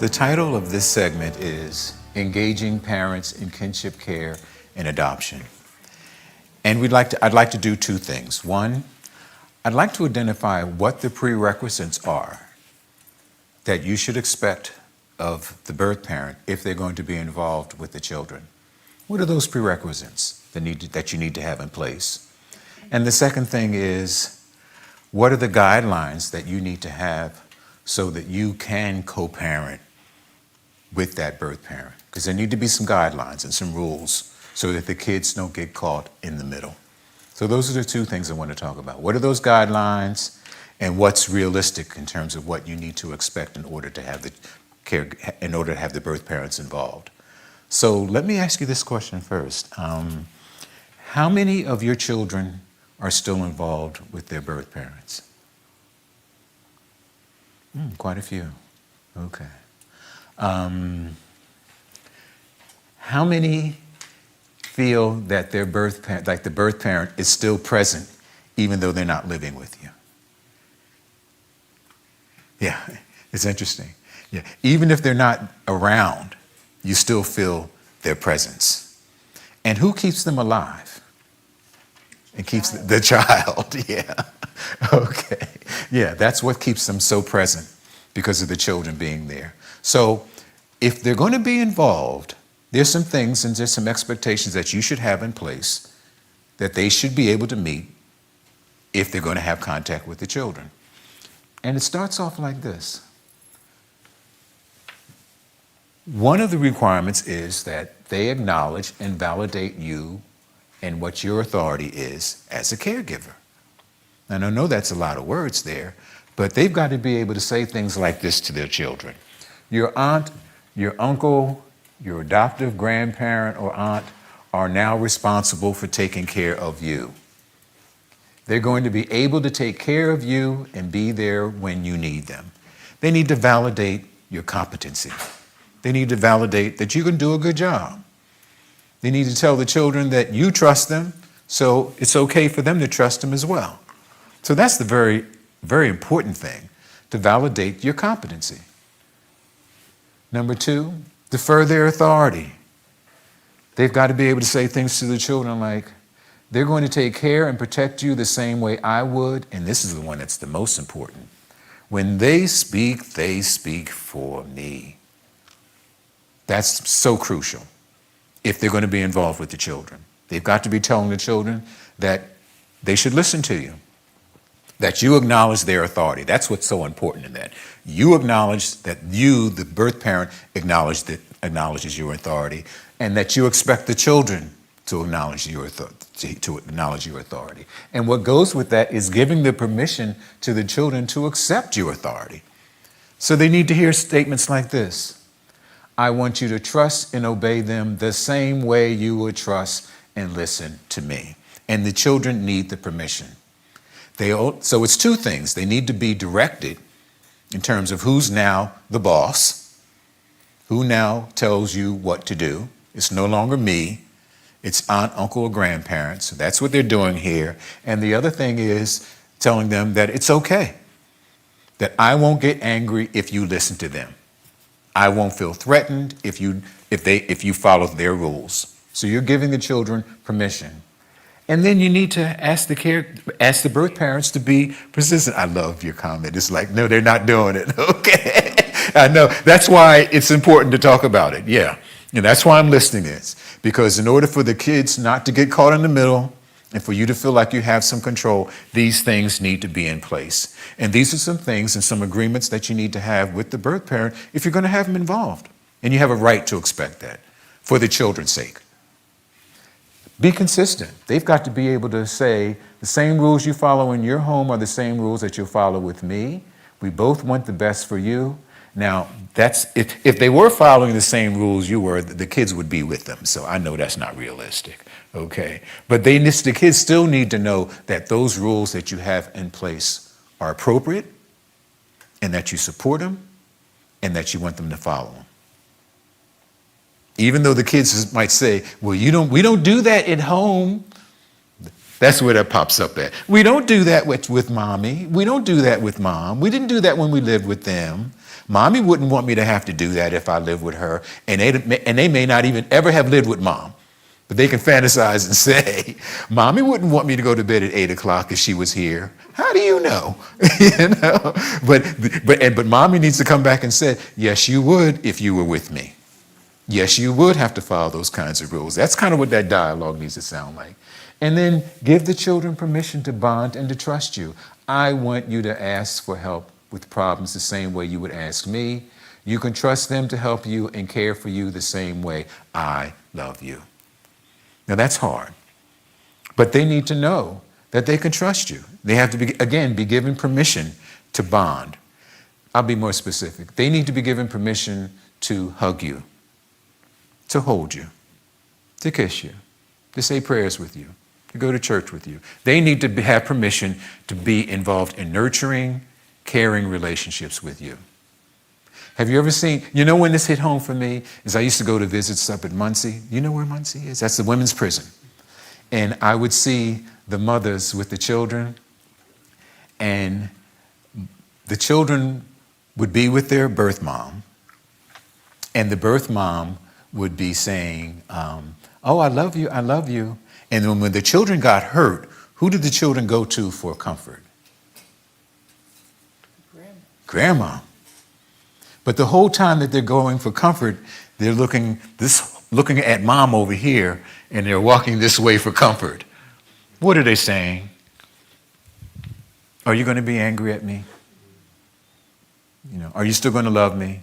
The title of this segment is Engaging Parents in Kinship Care and Adoption. And I'd like to do two things. One, I'd like to identify what the prerequisites are that you should expect of the birth parent if they're going to be involved with the children. What are those prerequisites that you need to have in place? And the second thing is, what are the guidelines that you need to have so that you can co-parent with that birth parent? Because there need to be some guidelines and some rules so that the kids don't get caught in the middle. So those are the two things I want to talk about. What are those guidelines and what's realistic in terms of what you need to expect in order to have the birth parents involved? So let me ask you this question first. How many of your children are still involved with their birth parents? Quite a few. Okay. How many feel that their birth parent, like the birth parent, is still present even though they're not living with you? Yeah, it's interesting. Yeah, even if they're not around, you still feel their presence. And who keeps them alive? It keeps the child, yeah. Okay, yeah, that's what keeps them so present, because of the children being there. So if they're going to be involved, there's some things and there's some expectations that you should have in place that they should be able to meet if they're going to have contact with the children. And it starts off like this. One of the requirements is that they acknowledge and validate you and what your authority is as a caregiver. And I know that's a lot of words there, but they've got to be able to say things like this to their children. Your aunt, your uncle, your adoptive grandparent or aunt are now responsible for taking care of you. They're going to be able to take care of you and be there when you need them. They need to validate your competency. They need to validate that you can do a good job. They need to tell the children that you trust them, so it's okay for them to trust them as well. So that's the very, very important thing, to validate your competency. Number two, defer their authority. They've got to be able to say things to the children like, they're going to take care and protect you the same way I would, and this is the one that's the most important. When they speak for me. That's so crucial if they're going to be involved with the children. They've got to be telling the children that they should listen to you, that you acknowledge their authority. That's what's so important in that. You acknowledge that you, the birth parent, acknowledges your authority, and that you expect the children to acknowledge your authority. And what goes with that is giving the permission to the children to accept your authority. So they need to hear statements like this. I want you to trust and obey them the same way you would trust and listen to me. And the children need the permission. So it's two things. They need to be directed in terms of who's now the boss, who now tells you what to do. It's no longer me. It's aunt, uncle, or grandparents. So that's what they're doing here. And the other thing is telling them that it's okay, that I won't get angry if you listen to them. I won't feel threatened if you follow their rules. So you're giving the children permission. And then you need to ask the birth parents to be persistent. I love your comment. It's like, no, they're not doing it. Okay. I know. That's why it's important to talk about it. Yeah. And that's why I'm listing this. Because in order for the kids not to get caught in the middle and for you to feel like you have some control, these things need to be in place. And these are some things and some agreements that you need to have with the birth parent if you're going to have them involved. And you have a right to expect that for the children's sake. Be consistent. They've got to be able to say the same rules you follow in your home are the same rules that you'll follow with me. We both want the best for you. Now, that's if they were following the same rules you were, the kids would be with them. So I know that's not realistic, okay? But the kids still need to know that those rules that you have in place are appropriate and that you support them and that you want them to follow them. Even though the kids might say, well, we don't do that at home. That's where that pops up at. We don't do that with mommy. We don't do that with mom. We didn't do that when we lived with them. Mommy wouldn't want me to have to do that if I live with her. And they may not even ever have lived with Mom. But they can fantasize and say, Mommy wouldn't want me to go to bed at 8 o'clock if she was here. How do you know? You know? But Mommy needs to come back and say, yes, you would if you were with me. Yes, you would have to follow those kinds of rules. That's kind of what that dialogue needs to sound like. And then give the children permission to bond and to trust you. I want you to ask for help with problems the same way you would ask me. You can trust them to help you and care for you the same way I love you. Now that's hard, but they need to know that they can trust you. They have to be given permission to bond. I'll be more specific. They need to be given permission to hug you, to hold you, to kiss you, to say prayers with you, to go to church with you. They need to have permission to be involved in nurturing, caring relationships with you. Have you ever seen, you know when this hit home for me is I used to go to visits up at Muncie. You know where Muncie is? That's the women's prison. And I would see the mothers with the children, and the children would be with their birth mom, and the birth mom would be saying, oh, I love you, I love you. And then when the children got hurt, who did the children go to for comfort? Grandma. But the whole time that they're going for comfort, they're looking at Mom over here, and they're walking this way for comfort. What are they saying? Are you going to be angry at me? You know, are you still going to love me?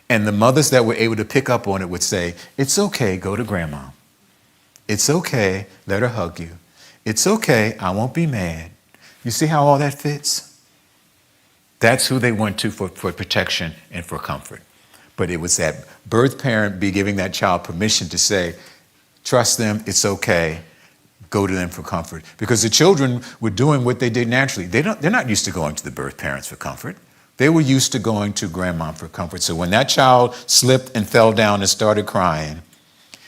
And the mothers that were able to pick up on it would say, it's okay, go to Grandma. It's okay, let her hug you. It's okay, I won't be mad. You see how all that fits? That's who they went to for protection and for comfort. But it was that birth parent be giving that child permission to say, trust them, it's okay, go to them for comfort. Because the children were doing what they did naturally. They're not used to going to the birth parents for comfort. They were used to going to Grandma for comfort. So when that child slipped and fell down and started crying,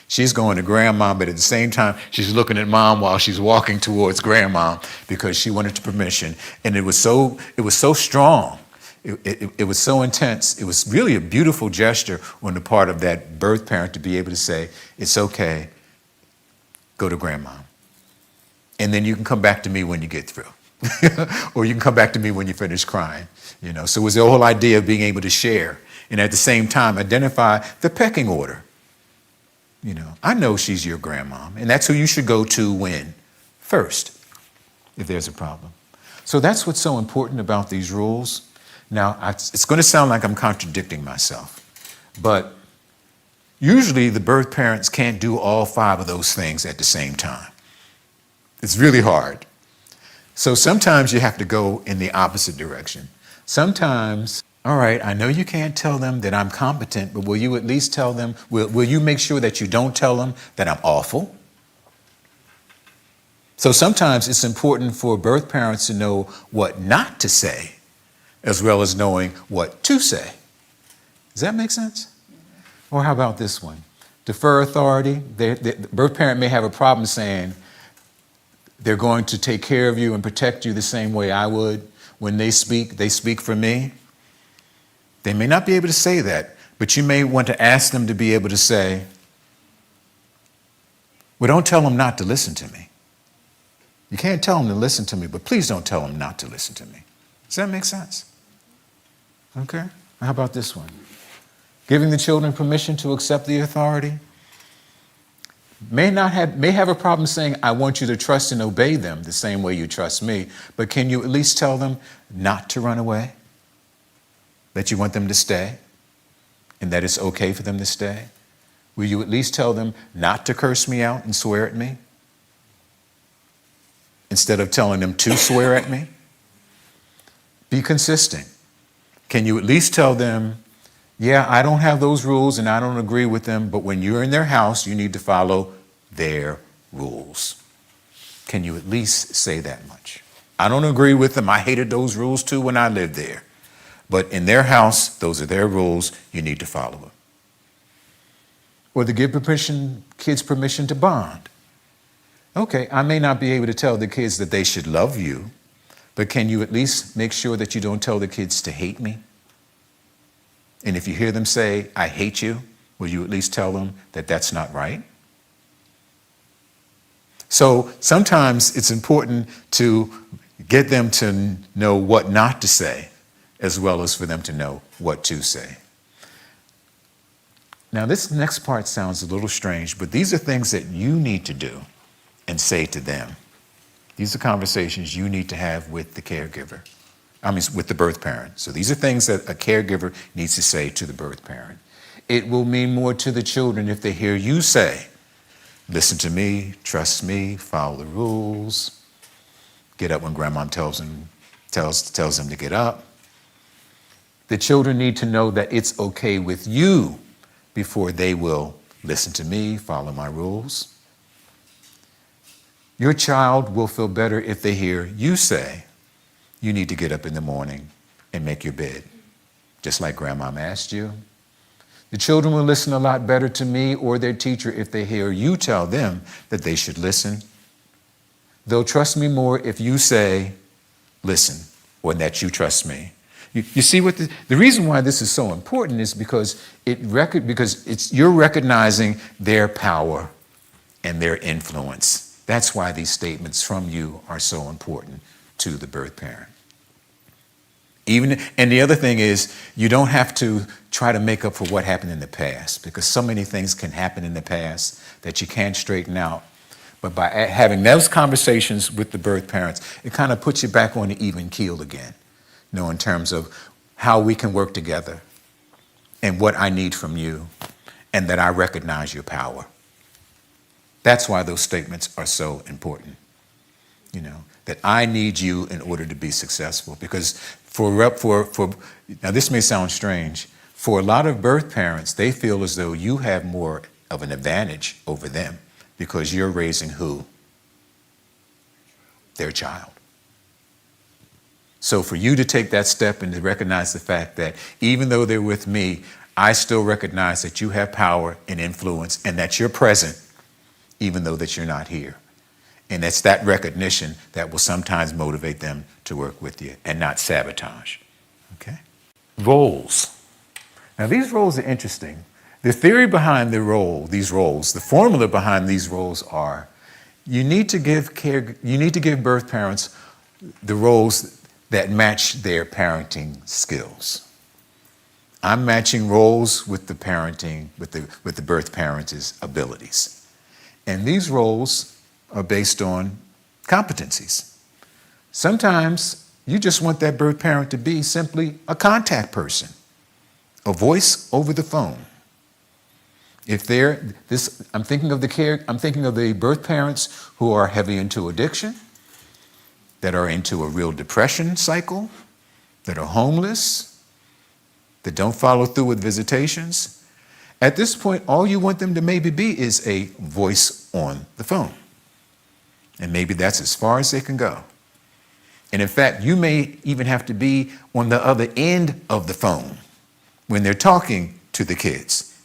she's going to Grandma, but at the same time, she's looking at Mom while she's walking towards Grandma because she wanted permission. And it was so strong. It was so intense. It was really a beautiful gesture on the part of that birth parent to be able to say, it's okay, go to Grandma. And then you can come back to me when you get through. Or you can come back to me when you finish crying. You know, so it was the whole idea of being able to share and at the same time identify the pecking order. You know, I know she's your grandmom, and that's who you should go to when? First, if there's a problem. So that's what's so important about these rules. Now, it's going to sound like I'm contradicting myself, but usually the birth parents can't do all 5 of those things at the same time. It's really hard. So sometimes you have to go in the opposite direction. Sometimes, all right, I know you can't tell them that I'm competent, but will you at least tell them, will you make sure that you don't tell them that I'm awful? So sometimes it's important for birth parents to know what not to say, as well as knowing what to say. Does that make sense? Or how about this one? Defer authority. The birth parent may have a problem saying they're going to take care of you and protect you the same way I would. When they speak for me. They may not be able to say that, but you may want to ask them to be able to say, well, don't tell them not to listen to me. You can't tell them to listen to me, but please don't tell them not to listen to me. Does that make sense? Okay. How about this one? Giving the children permission to accept the authority. May have a problem saying, I want you to trust and obey them the same way you trust me, but can you at least tell them not to run away? That you want them to stay? And that it's okay for them to stay? Will you at least tell them not to curse me out and swear at me? Instead of telling them to swear at me? Be consistent. Can you at least tell them, yeah, I don't have those rules and I don't agree with them, but when you're in their house, you need to follow their rules. Can you at least say that much? I don't agree with them. I hated those rules too when I lived there. But in their house, those are their rules. You need to follow them. Or to give kids permission to bond. Okay, I may not be able to tell the kids that they should love you, but can you at least make sure that you don't tell the kids to hate me? And if you hear them say, I hate you, will you at least tell them that that's not right? So sometimes it's important to get them to know what not to say, as well as for them to know what to say. Now, this next part sounds a little strange, but these are things that you need to do and say to them. These are conversations you need to have with the caregiver. With the birth parent. So these are things that a caregiver needs to say to the birth parent. It will mean more to the children if they hear you say, listen to me, trust me, follow the rules, get up when grandma tells them to get up. The children need to know that it's okay with you before they will listen to me, follow my rules. Your child will feel better if they hear you say, you need to get up in the morning and make your bed, just like grandma asked you. The children will listen a lot better to me or their teacher if they hear you tell them that they should listen. They'll trust me more if you say, listen, or that you trust me. You see what the reason why this is so important is because you're recognizing their power and their influence. That's why these statements from you are so important to the birth parent. And the other thing is, you don't have to try to make up for what happened in the past, because so many things can happen in the past that you can't straighten out. But by having those conversations with the birth parents, it kind of puts you back on the even keel again, in terms of how we can work together and what I need from you, and that I recognize your power. That's why those statements are so important, that I need you in order to be successful. Because now this may sound strange, for a lot of birth parents, they feel as though you have more of an advantage over them because you're raising who? Their child. So for you to take that step and to recognize the fact that even though they're with me, I still recognize that you have power and influence and that you're present, even though that you're not here. And it's that recognition that will sometimes motivate them to work with you and not sabotage. Okay? Roles. Now these roles are interesting. The theory behind these roles, the formula behind these roles are, you need to give birth parents the roles that match their parenting skills. I'm matching roles with the parenting, with the birth parent's abilities. And these roles are based on competencies. Sometimes you just want that birth parent to be simply a contact person, a voice over the phone. I'm thinking of the birth parents who are heavy into addiction, that are into a real depression cycle, that are homeless, that don't follow through with visitations. At this point, all you want them to maybe be is a voice on the phone. And maybe that's as far as they can go. And in fact, you may even have to be on the other end of the phone when they're talking to the kids.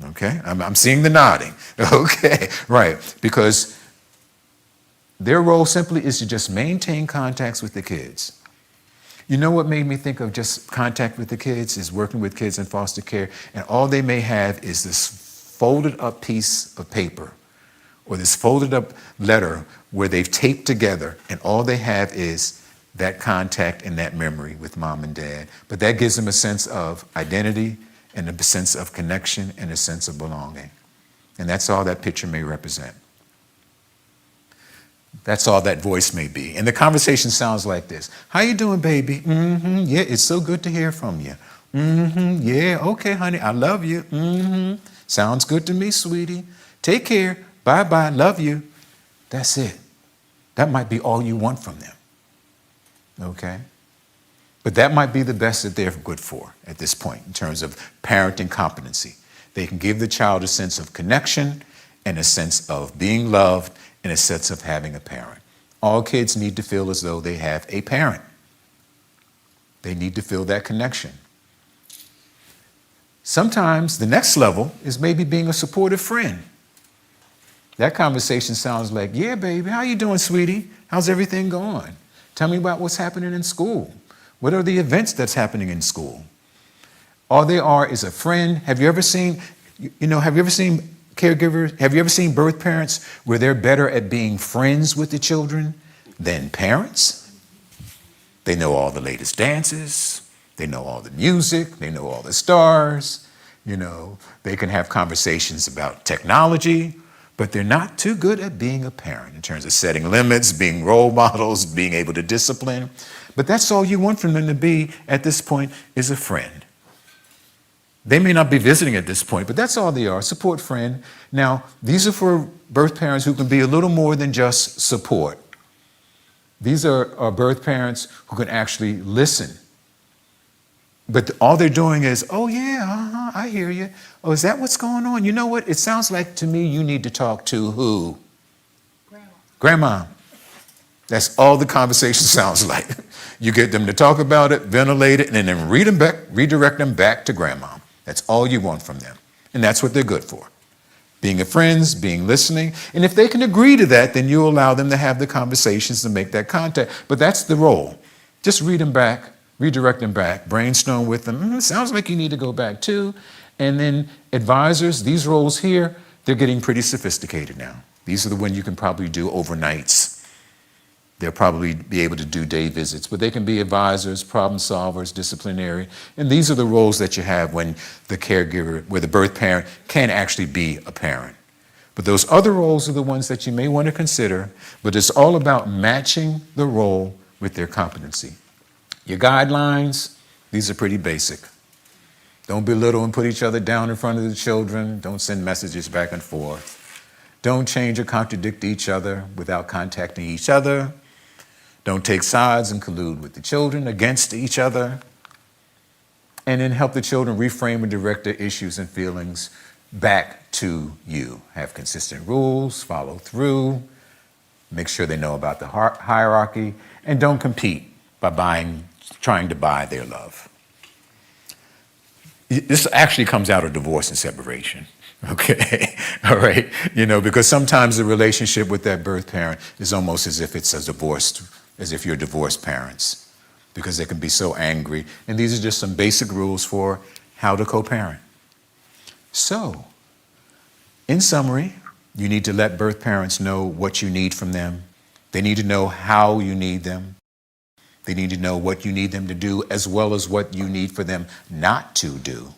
Okay? I'm seeing the nodding. Okay, right. Because their role simply is to just maintain contacts with the kids. You know what made me think of just contact with the kids is working with kids in foster care, and all they may have is this folded up piece of paper or this folded up letter where they've taped together, and all they have is that contact and that memory with mom and dad. But that gives them a sense of identity and a sense of connection and a sense of belonging. And that's all that picture may represent. That's all that voice may be. And the conversation sounds like this. How you doing, baby? Mm-hmm. Yeah, it's so good to hear from you. Mm-hmm. Yeah, okay, honey, I love you. Mm-hmm. Sounds good to me, sweetie. Take care. Bye-bye. Love you. That's it. That might be all you want from them. Okay? But that might be the best that they're good for at this point in terms of parenting competency. They can give the child a sense of connection and a sense of being loved and a sense of having a parent. All kids need to feel as though they have a parent. They need to feel that connection. Sometimes the next level is maybe being a supportive friend. That conversation sounds like, yeah, baby, how you doing, sweetie? How's everything going? Tell me about what's happening in school. What are the events that's happening in school? All they are is a friend. Have you ever seen, have you ever seen caregivers? Have you ever seen birth parents where they're better at being friends with the children than parents? They know all the latest dances. They know all the music. They know all the stars. They can have conversations about technology, but they're not too good at being a parent in terms of setting limits, being role models, being able to discipline. But that's all you want from them to be at this point, is a friend. They may not be visiting at this point, but that's all they are, support friend. Now, these are for birth parents who can be a little more than just support. These are birth parents who can actually listen. But all they're doing is, oh yeah, I hear you. Oh, is that what's going on? You know what? It sounds like to me you need to talk to who? Grandma. That's all the conversation sounds like. You get them to talk about it, ventilate it, and then redirect them back to grandma. That's all you want from them. And that's what they're good for. Being a friends, being listening. And if they can agree to that, then you allow them to have the conversations to make that contact. But that's the role. Just read them back, redirect them back, brainstorm with them. Sounds like you need to go back too. And then advisors, these roles here, they're getting pretty sophisticated now. These are the ones you can probably do overnights. They'll probably be able to do day visits, but they can be advisors, problem solvers, disciplinary. And these are the roles that you have when the caregiver, where the birth parent can actually be a parent. But those other roles are the ones that you may want to consider, but it's all about matching the role with their competency. Your guidelines, these are pretty basic. Don't belittle and put each other down in front of the children. Don't send messages back and forth. Don't change or contradict each other without contacting each other. Don't take sides and collude with the children against each other. And then help the children reframe and direct their issues and feelings back to you. Have consistent rules, follow through, make sure they know about the hierarchy, and don't compete by trying to buy their love. This actually comes out of divorce and separation. Okay, all right, because sometimes the relationship with that birth parent is almost as if it's as if you're divorced parents, because they can be so angry. And these are just some basic rules for how to co-parent. So, in summary, you need to let birth parents know what you need from them. They need to know how you need them. They need to know what you need them to do, as well as what you need for them not to do.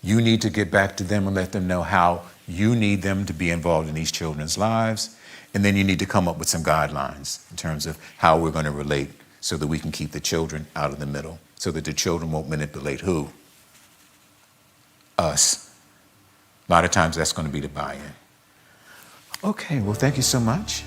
You need to get back to them and let them know how you need them to be involved in these children's lives. And then you need to come up with some guidelines in terms of how we're going to relate so that we can keep the children out of the middle, so that the children won't manipulate who? Us. A lot of times that's going to be the buy-in. Okay, well, thank you so much.